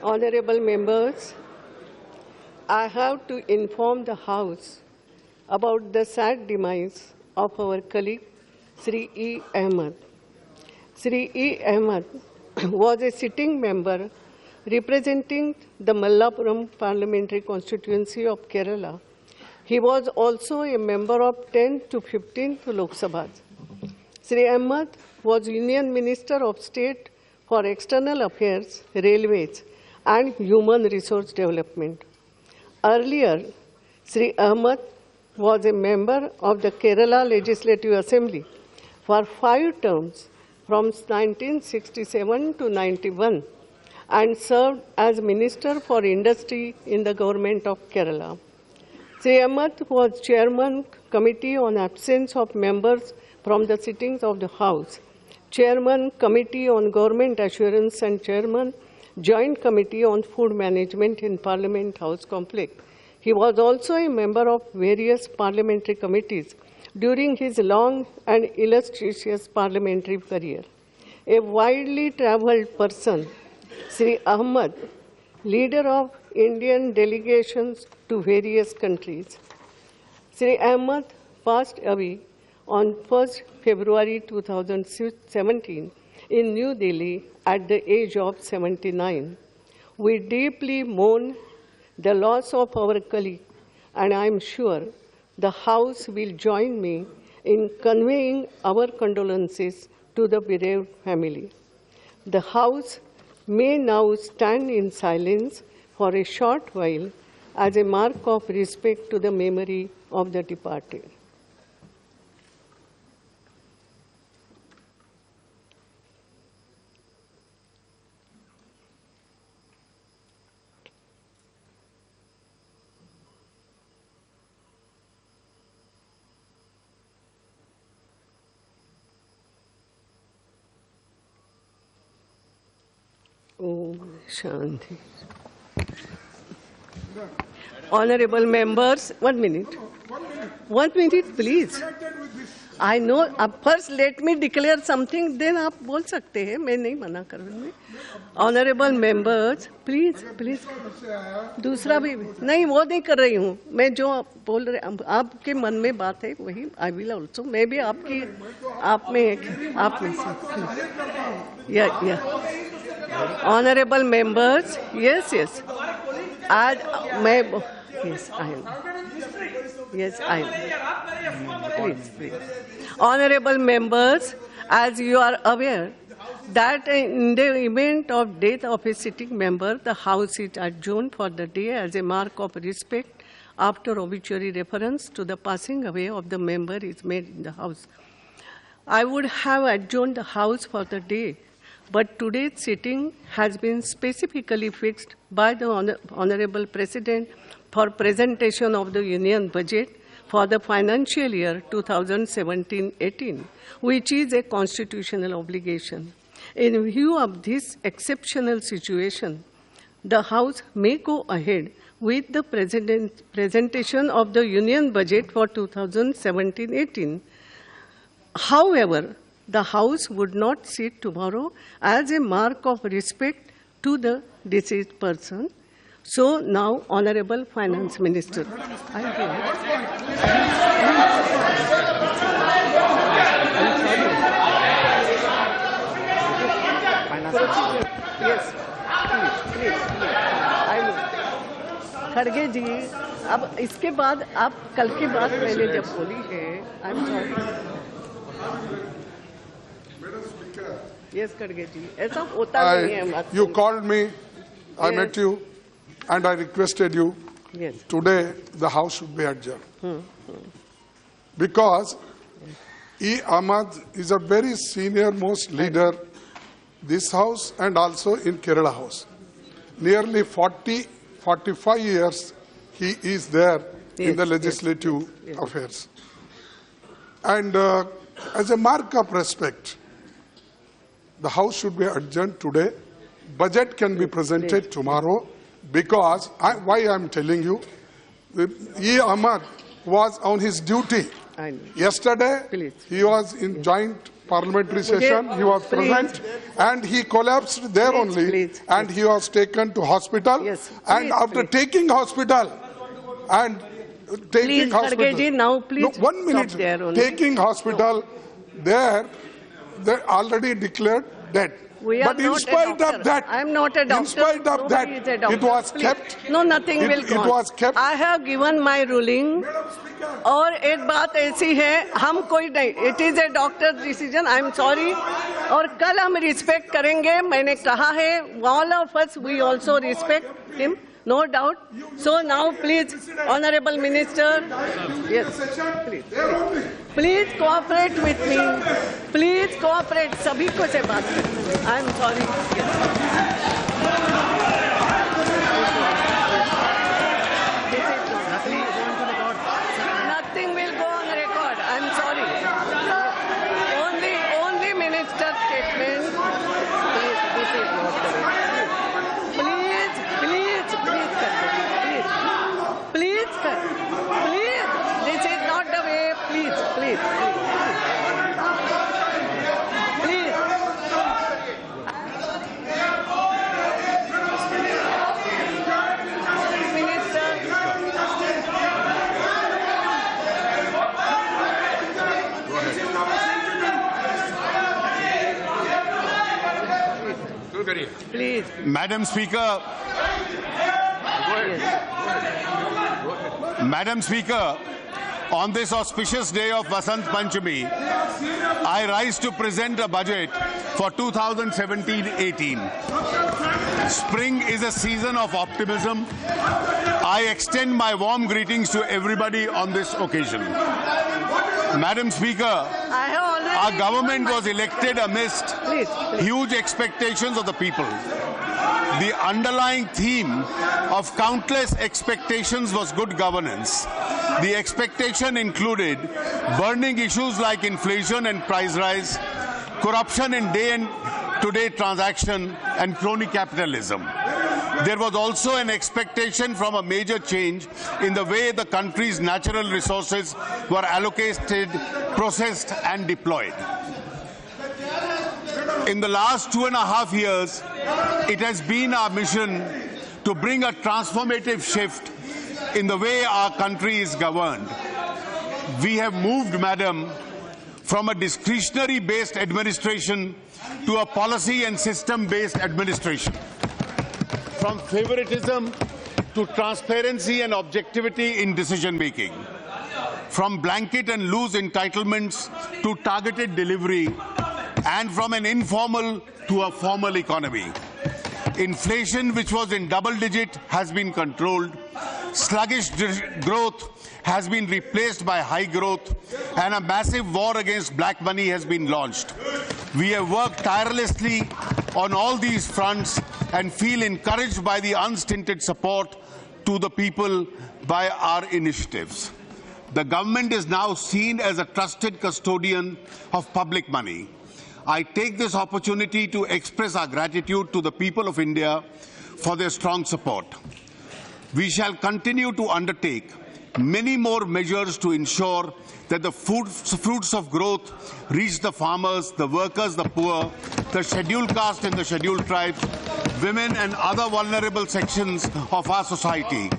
Honorable members, I have to inform the House about the sad demise of our colleague Sri E. Ahmed. Sri E. Ahmed was a sitting member representing the Mallapuram parliamentary constituency of Kerala. He was also a member of 10th to 15th Lok Sabhas. Sri Ahmed was Union Minister of State for External Affairs, Railways and Human Resource Development. Earlier, Sri Ahmed was a member of the Kerala Legislative Assembly for 5 terms from 1967 to 91 and served as Minister for Industry in the government of Kerala. Sri Ahmed was Chairman Committee on Absence of Members from the sittings of the House, Chairman Committee on Government Assurance and Chairman Joint Committee on Food Management in Parliament House Complex. He was also a member of various parliamentary committees during his long and illustrious parliamentary career. A widely travelled person, Sri Ahmed, leader of Indian delegations to various countries. Sri Ahmed passed away on 1st February 2017 in New Delhi at the age of 79. We deeply mourn the loss of our colleague, and I am sure the House will join me in conveying our condolences to the bereaved family. The House may now stand in silence for a short while as a mark of respect to the memory of the departed. Om Shanti. Honorable members, 1 minute. 1 minute, please. I know. First, let me declare something. Then आप बोल सकते हैं. मैं नहीं मना कर रही हूँ. Honorable members, please, please. दूसरा भी नहीं वो नहीं कर रही हूँ. मैं जो बोल रहे आपके मन में बात है वही I will also. मैं भी आपकी आप में से. Yeah. Honorable members, yes. आज मैं yes I am. Yes I am. Please. Honorable members, as you are aware that in the event of death of a sitting member, the House is adjourned for the day as a mark of respect after obituary reference to the passing away of the member is made in the House. I would have adjourned the House for the day, but today's sitting has been specifically fixed by the Honorable President for presentation of the Union Budget for the financial year 2017-18, which is a constitutional obligation. In view of this exceptional situation, the House may go ahead with the presentation of the Union Budget for 2017-18. However, the House would not sit tomorrow as a mark of respect to the deceased person. So now, Honorable Finance Minister. Yes, please. खड़गे जी, अब इसके बाद आप कल की बात मैंने जब बोली है, I'm sorry. Yes, खड़गे जी, ऐसा होता नहीं है. You called me, I met you, and I requested you. Yes. Today the House should be adjourned. Because E. Ahmad is a very senior most leader this House and also in Kerala House. Nearly 45 years he is there in the legislative affairs. And as a mark of respect, the House should be adjourned today. Budget can be presented tomorrow because, why I am telling you, E. Ahmad was on his duty. Yesterday, he was in joint parliamentary session. He was present and he collapsed there only. And he was taken to hospital. Yes, and after taking hospital and taking hospital. Ji, now please no, 1 minute. Taking hospital, they already declared dead. But in spite of that, I am not a doctor. In spite of that, it was kept. No, nothing will go. It was kept. I have given my ruling. और एक बात ऐसी है, हम कोई नहीं. It is a doctor's decision. I am sorry. और कल हम respect करेंगे. मैंने कहा है. All of us, we also respect him. No doubt. So now, please, Honorable Minister, yes, please cooperate with me. Please cooperate. सभी को से बात करें. I am sorry. Nothing will go on record. I am sorry. Only minister statement. Please, this is not the way. Please, this is not the way. Please. Please. Madam Speaker. Madam Speaker, on this auspicious day of Vasant Panchami, I rise to present a budget for 2017-18. Spring is a season of optimism. I extend my warm greetings to everybody on this occasion. Madam Speaker, our government was elected amidst huge expectations of the people. The underlying theme of countless expectations was good governance. The expectation included burning issues like inflation and price rise, corruption in day-to-day transaction, and crony capitalism. There was also an expectation from a major change in the way the country's natural resources were allocated, processed, and deployed. In the last 2.5 years, it has been our mission to bring a transformative shift in the way our country is governed. We have moved, Madam, from a discretionary-based administration to a policy and system-based administration. From favoritism to transparency and objectivity in decision-making. From blanket and loose entitlements to targeted delivery, and from an informal to a formal economy. Inflation, which was in double-digit, has been controlled. Sluggish growth has been replaced by high growth, and a massive war against black money has been launched. We have worked tirelessly on all these fronts and feel encouraged by the unstinted support to the people by our initiatives. The government is now seen as a trusted custodian of public money. I take this opportunity to express our gratitude to the people of India for their strong support. We shall continue to undertake many more measures to ensure that the fruits of growth reach the farmers, the workers, the poor, the scheduled caste and the scheduled tribes, women and other vulnerable sections of our society.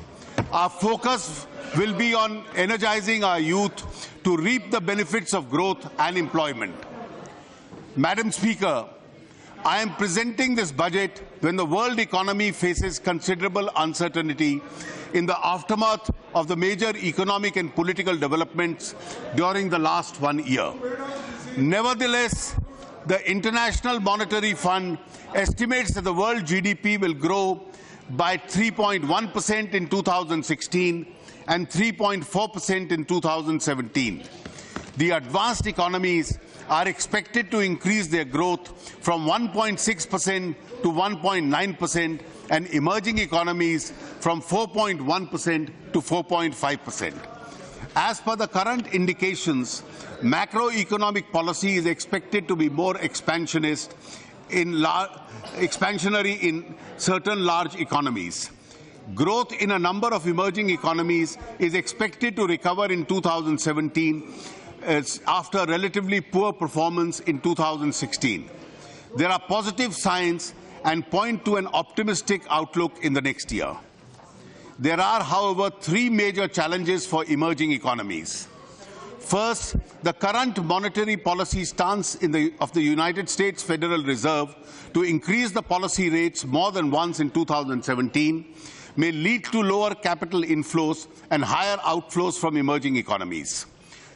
Our focus will be on energizing our youth to reap the benefits of growth and employment. Madam Speaker, I am presenting this budget when the world economy faces considerable uncertainty in the aftermath of the major economic and political developments during the last 1 year. Nevertheless, the International Monetary Fund estimates that the world GDP will grow by 3.1% in 2016 and 3.4% in 2017. The advanced economies are expected to increase their growth from 1.6% to 1.9% and emerging economies from 4.1% to 4.5%. As per the current indications, macroeconomic policy is expected to be more expansionary in certain large economies. Growth in a number of emerging economies is expected to recover in 2017, after relatively poor performance in 2016. There are positive signs and point to an optimistic outlook in the next year. There are, however, three major challenges for emerging economies. First, the current monetary policy stance of the United States Federal Reserve to increase the policy rates more than once in 2017 may lead to lower capital inflows and higher outflows from emerging economies.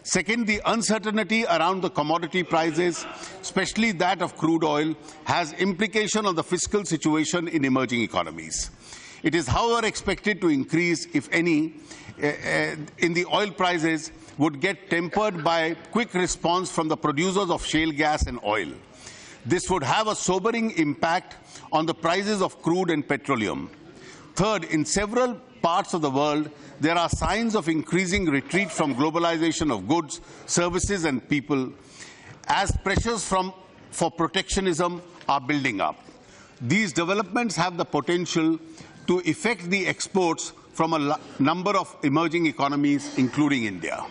Second, the uncertainty around the commodity prices, especially that of crude oil, has implication on the fiscal situation in emerging economies. It is, however, expected to increase, if any, in the oil prices would get tempered by quick response from the producers of shale gas and oil. This would have a sobering impact on the prices of crude and petroleum. Third, in several parts of the world, there are signs of increasing retreat from globalization of goods, services and people as pressures for protectionism are building up. These developments have the potential to affect the exports from a number of emerging economies, including India.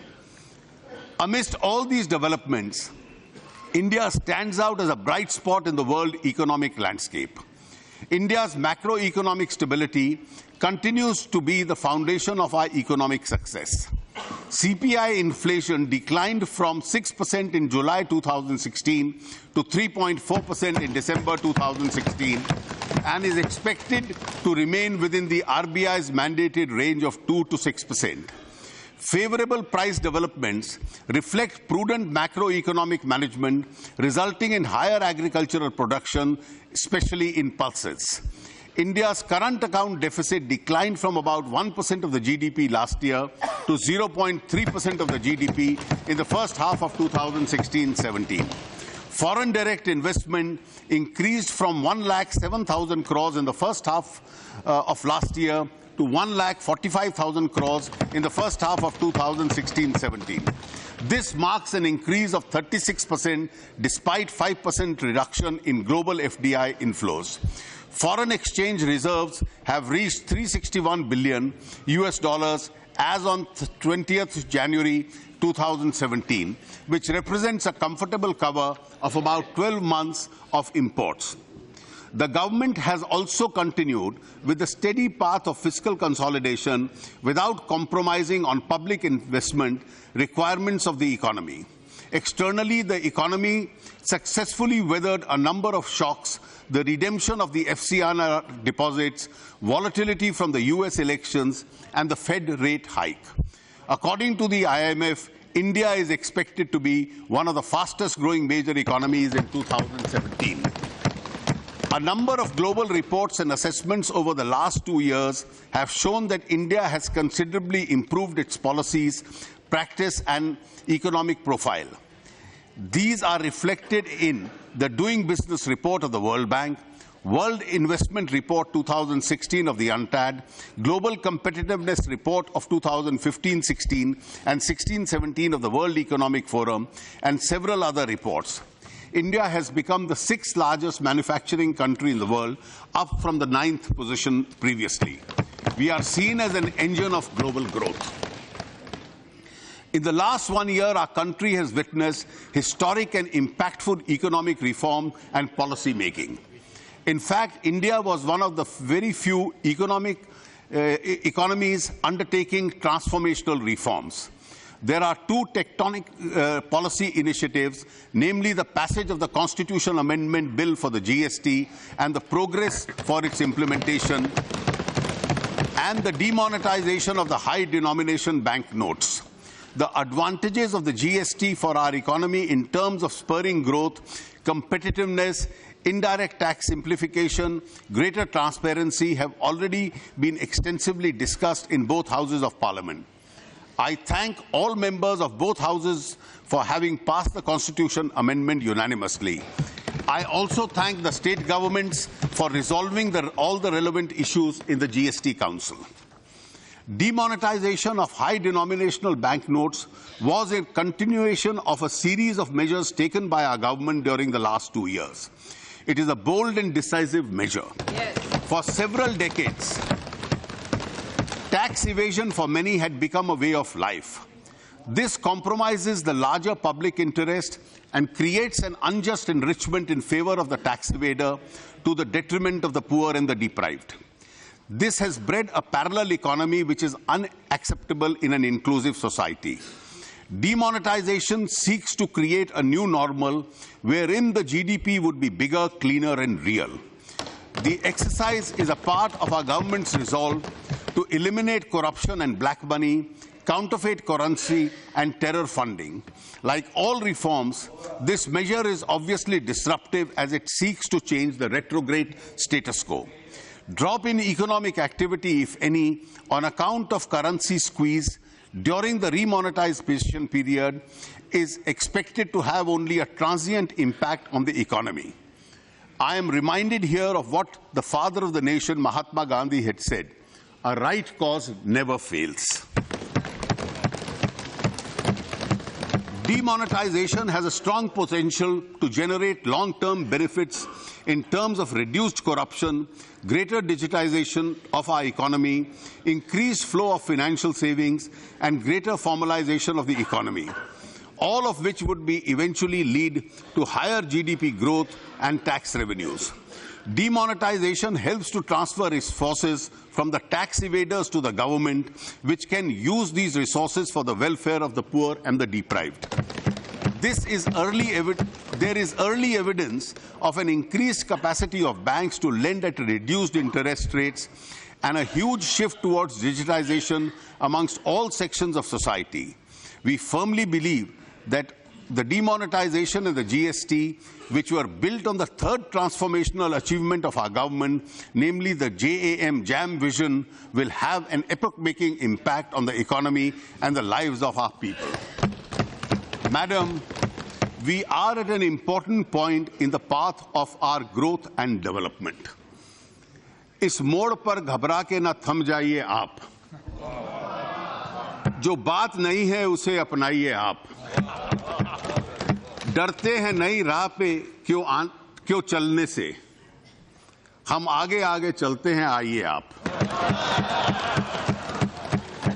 Amidst all these developments, India stands out as a bright spot in the world economic landscape. India's macroeconomic stability continues to be the foundation of our economic success. CPI inflation declined from 6% in July 2016 to 3.4% in December 2016 and is expected to remain within the RBI's mandated range of 2 to 6%. Favorable price developments reflect prudent macroeconomic management, resulting in higher agricultural production, especially in pulses. India's current account deficit declined from about 1% of the GDP last year to 0.3% of the GDP in the first half of 2016-17. Foreign direct investment increased from 1,07,000 crores in the first half of last year to 1,45,000 crores in the first half of 2016-17. This marks an increase of 36% despite 5% reduction in global FDI inflows. Foreign exchange reserves have reached $361 billion as on 20th January 2017, which represents a comfortable cover of about 12 months of imports. The government has also continued with the steady path of fiscal consolidation without compromising on public investment requirements of the economy. Externally, the economy successfully weathered a number of shocks: the redemption of the FCNR deposits, volatility from the US elections, and the Fed rate hike. According to the IMF, India is expected to be one of the fastest growing major economies in 2017. A number of global reports and assessments over the last 2 years have shown that India has considerably improved its policies, practice, and economic profile. These are reflected in the Doing Business report of the World Bank, World Investment Report 2016 of the UNCTAD, Global Competitiveness Report of 2015-16 and 16-17 of the World Economic Forum, and several other reports. India has become the 6th largest manufacturing country in the world, up from the 9th position previously. We are seen as an engine of global growth. In the last 1 year, our country has witnessed historic and impactful economic reform and policy making. In fact, India was one of the very few economies undertaking transformational reforms. There are two tectonic policy initiatives, namely the passage of the Constitution Amendment Bill for the GST and the progress for its implementation, and the demonetization of the high denomination bank notes. The advantages of the GST for our economy in terms of spurring growth, competitiveness, indirect tax simplification, greater transparency have already been extensively discussed in both houses of Parliament. I thank all members of both houses for having passed the Constitution Amendment unanimously. I also thank the state governments for resolving all the relevant issues in the GST Council. Demonetization of high denominational banknotes was a continuation of a series of measures taken by our government during the last 2 years. It is a bold and decisive measure. Yes. For several decades, tax evasion for many had become a way of life. This compromises the larger public interest and creates an unjust enrichment in favor of the tax evader to the detriment of the poor and the deprived. This has bred a parallel economy which is unacceptable in an inclusive society. Demonetization seeks to create a new normal wherein the GDP would be bigger, cleaner and real. The exercise is a part of our government's resolve to eliminate corruption and black money, counterfeit currency and terror funding. Like all reforms, this measure is obviously disruptive as it seeks to change the retrograde status quo. Drop in economic activity, if any, on account of currency squeeze during the remonetization period is expected to have only a transient impact on the economy. I am reminded here of what the father of the nation, Mahatma Gandhi, had said: a right cause never fails. Demonetization has a strong potential to generate long-term benefits in terms of reduced corruption, greater digitization of our economy, increased flow of financial savings, and greater formalization of the economy, all of which would be eventually lead to higher GDP growth and tax revenues. Demonetization helps to transfer resources from the tax evaders to the government, which can use these resources for the welfare of the poor and the deprived. There is early evidence of an increased capacity of banks to lend at reduced interest rates and a huge shift towards digitization amongst all sections of society. We firmly believe that the demonetization and the GST, which were built on the third transformational achievement of our government, namely the JAM vision, will have an epoch-making impact on the economy and the lives of our people. Madam, we are at an important point in the path of our growth and development. इस मोड़ पर घबरा के न थम जाइए आप, जो बात नहीं है उसे अपनाइए आप, डरते हैं नई राह पे क्यों चलने से, हम आगे आगे चलते हैं आइए आप.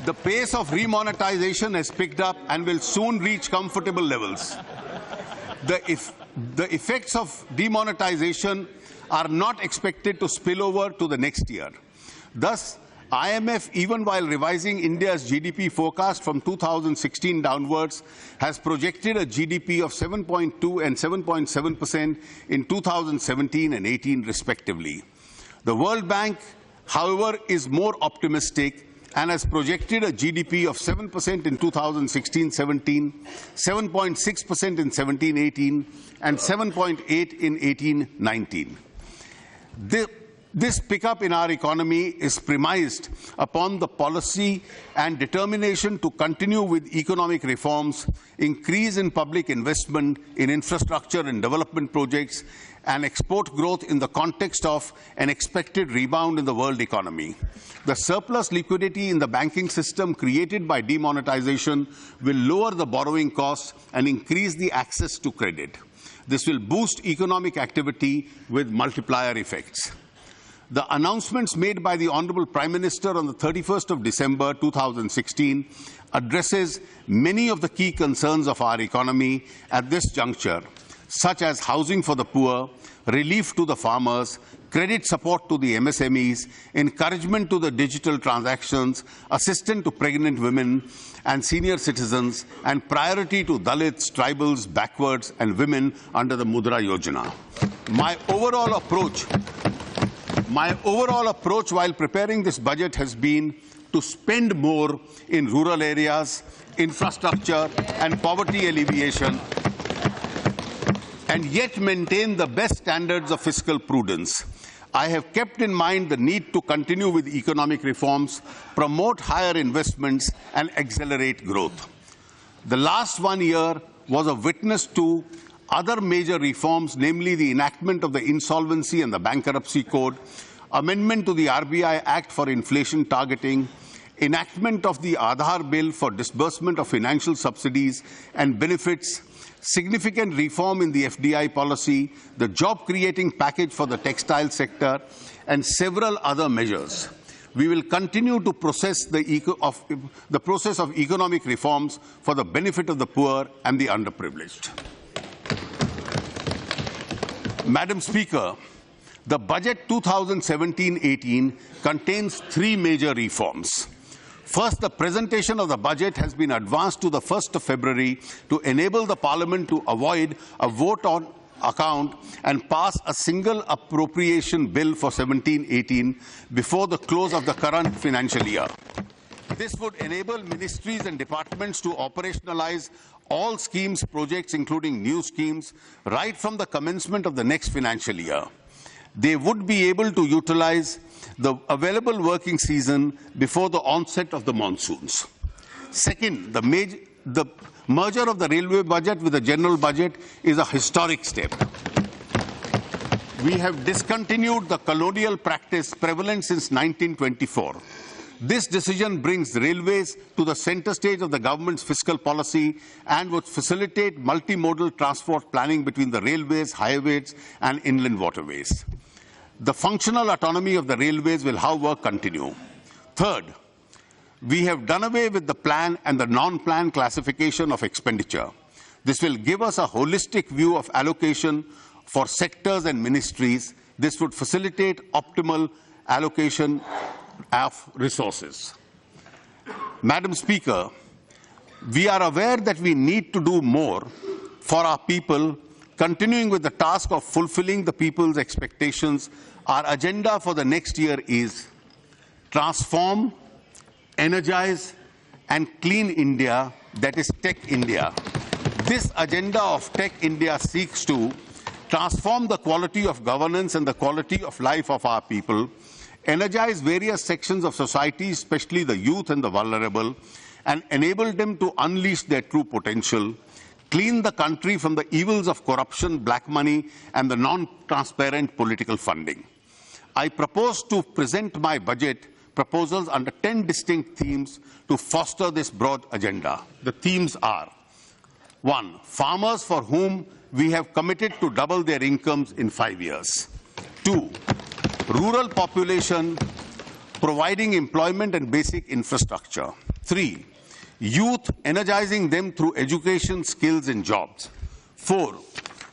The pace of remonetization has picked up and will soon reach comfortable levels. The effects of demonetization are not expected to spill over to the next year. Thus, IMF, even while revising India's GDP forecast from 2016 downwards, has projected a GDP of 7.2 and 7.7% in 2017 and 18 respectively. The World Bank, however, is more optimistic and has projected a GDP of 7% in 2016-17, 7.6% in 17-18, and 7.8% in 18-19. This pickup in our economy is premised upon the policy and determination to continue with economic reforms, increase in public investment in infrastructure and development projects, and export growth in the context of an expected rebound in the world economy. The surplus liquidity in the banking system created by demonetization will lower the borrowing costs and increase the access to credit. This will boost economic activity with multiplier effects. The announcements made by the Honourable Prime Minister on the 31st of December 2016 addresses many of the key concerns of our economy at this juncture, such as housing for the poor, relief to the farmers, credit support to the MSMEs, encouragement to the digital transactions, assistance to pregnant women and senior citizens, and priority to Dalits, tribals, backwards, and women under the Mudra Yojana. My overall approach while preparing this budget has been to spend more in rural areas, infrastructure, and poverty alleviation, and yet maintain the best standards of fiscal prudence. I have kept in mind the need to continue with economic reforms, promote higher investments, and accelerate growth. The last 1 year was a witness to other major reforms, namely the enactment of the Insolvency and the Bankruptcy Code, amendment to the RBI Act for inflation targeting, enactment of the Aadhaar Bill for disbursement of financial subsidies and benefits, significant reform in the FDI policy, the job-creating package for the textile sector, and several other measures. We will continue to process the process of economic reforms for the benefit of the poor and the underprivileged. Madam Speaker, the Budget 2017-18 contains three major reforms. First, the presentation of the budget has been advanced to the 1st of February to enable the Parliament to avoid a vote on account and pass a single appropriation bill for 17-18 before the close of the current financial year. This would enable ministries and departments to operationalize all schemes, projects, including new schemes, right from the commencement of the next financial year. They would be able to utilize the available working season before the onset of the monsoons. Second, the merger of the railway budget with the general budget is a historic step. We have discontinued the colonial practice prevalent since 1924. This decision brings railways to the center stage of the government's fiscal policy and would facilitate multimodal transport planning between the railways, highways, and inland waterways. The functional autonomy of the railways will, however, continue. Third, we have done away with the plan and the non-plan classification of expenditure. This will give us a holistic view of allocation for sectors and ministries. This would facilitate optimal allocation of resources. Madam Speaker, we are aware that we need to do more for our people. Continuing with the task of fulfilling the people's expectations, our agenda for the next year is transform, energize, and clean India, that is Tech India. This agenda of Tech India seeks to transform the quality of governance and the quality of life of our people, energize various sections of society, especially the youth and the vulnerable, and enable them to unleash their true potential, clean the country from the evils of corruption, black money, and the non-transparent political funding. I propose to present my budget proposals under 10 distinct themes to foster this broad agenda. The themes are: 1. Farmers for whom we have committed to double their incomes in 5 years. 2. Rural population, providing employment and basic infrastructure. 3. Youth, energizing them through education, skills, and jobs. 4.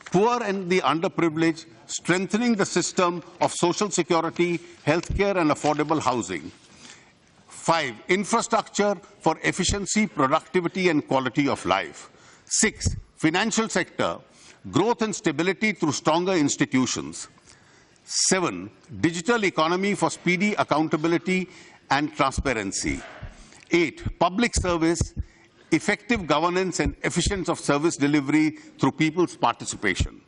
Poor and the underprivileged, strengthening the system of social security, healthcare, and affordable housing. 5. Infrastructure for efficiency, productivity, and quality of life. 6. Financial sector, growth and stability through stronger institutions. 7. Digital economy for speedy accountability and transparency. 8. Public service, effective governance and efficiency of service delivery through people's participation.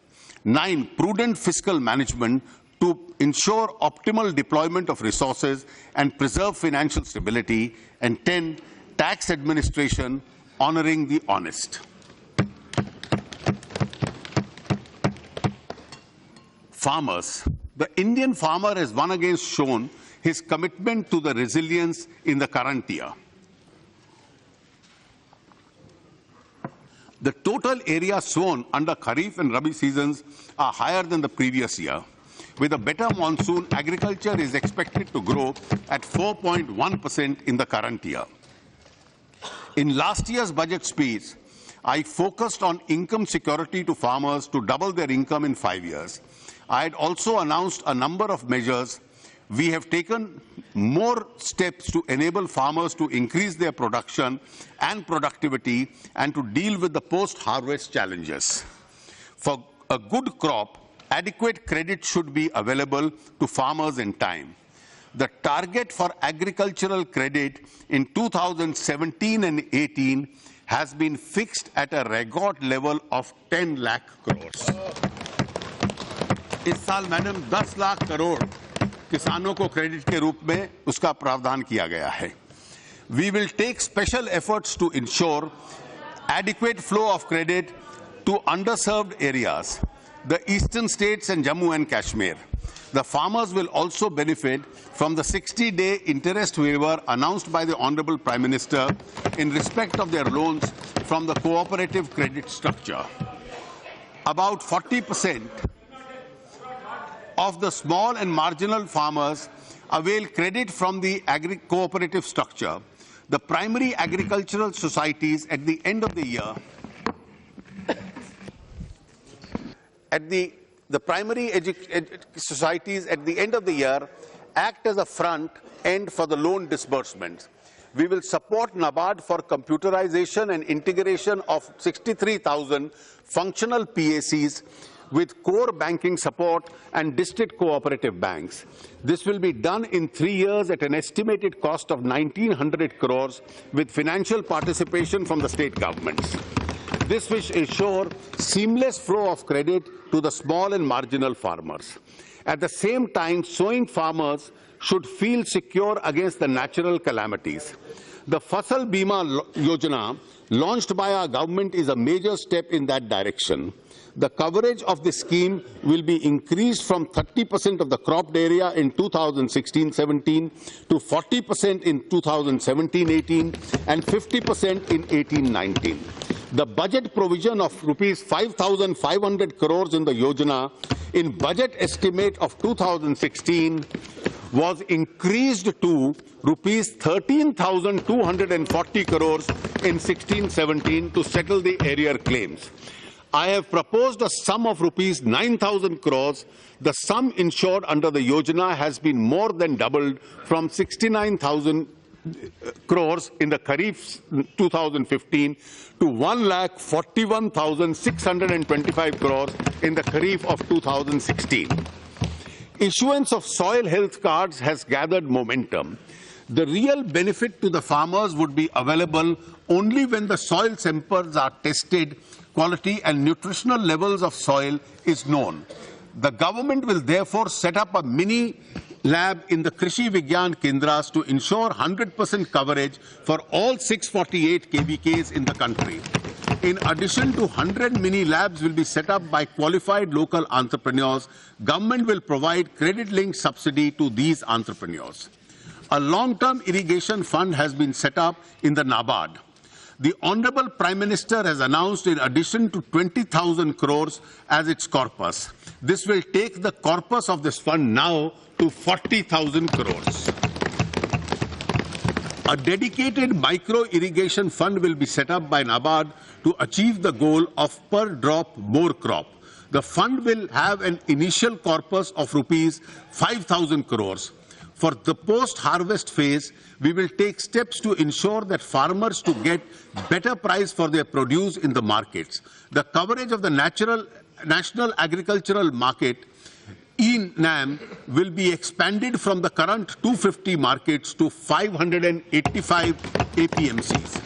9. Prudent fiscal management to ensure optimal deployment of resources and preserve financial stability. And 10. Tax administration, honoring the honest. Farmers. The Indian farmer has once again shown his commitment to the resilience in the current year. The total area sown under Kharif and Rabi seasons are higher than the previous year. With a better monsoon, agriculture is expected to grow at 4.1% in the current year. In last year's budget speech, I focused on income security to farmers to double their income in 5 years. I had also announced a number of measures. We have taken more steps to enable farmers to increase their production and productivity and to deal with the post-harvest challenges. For a good crop, adequate credit should be available to farmers in time. The target for agricultural credit in 2017 and 18 has been fixed at a record level of 10 lakh crores. इस साल madam 10 lakh crore किसानों को credit के रूप में उसका प्रावधान किया गया है. We will take special efforts to ensure adequate flow of credit to underserved areas, the eastern states and Jammu and Kashmir. The farmers will also benefit from the 60-day interest waiver announced by the Honorable Prime Minister in respect of their loans from the cooperative credit structure. About 40% of the small and marginal farmers avail credit from the cooperative structure, the primary agricultural societies at the end of the year societies at the end of the year act as a front end for the loan disbursements. We will support NABARD for computerization and integration of 63,000 functional PACs with core banking support and district cooperative banks. This will be done in 3 years at an estimated cost of 1,900 crores with financial participation from the state governments. This will ensure seamless flow of credit to the small and marginal farmers. At the same time, sowing farmers should feel secure against the natural calamities. The Fasal Bima Yojana launched by our government is a major step in that direction. The coverage of the scheme will be increased from 30% of the cropped area in 2016-17 to 40% in 2017-18 and 50% in 18-19. The budget provision of rupees 5,500 crores in the Yojana in budget estimate of 2016 was increased to rupees 13,240 crores in 16-17 to settle the arrear claims. I have proposed a sum of rupees 9,000 crores. The sum insured under the Yojana has been more than doubled from 69,000 crores in the Kharif 2015 to 1,41,625 crores in the Kharif of 2016. Issuance of soil health cards has gathered momentum. The real benefit to the farmers would be available only when the soil samples are tested, quality and nutritional levels of soil is known. The government will therefore set up a mini lab in the Krishi Vigyan Kendras to ensure 100% coverage for all 648 KVKs in the country. In addition to 100 mini labs will be set up by qualified local entrepreneurs, government will provide credit-linked subsidy to these entrepreneurs. A long-term irrigation fund has been set up in the NABARD. The Honorable Prime Minister has announced in addition to 20,000 crores as its corpus. This will take the corpus of this fund now to 40,000 crores. A dedicated micro-irrigation fund will be set up by NABARD to achieve the goal of per drop more crop. The fund will have an initial corpus of rupees 5,000 crores. For the post-harvest phase, we will take steps to ensure that farmers to get better price for their produce in the markets. The coverage of the National Agricultural Market (NAM) will be expanded from the current 250 markets to 585 APMCs.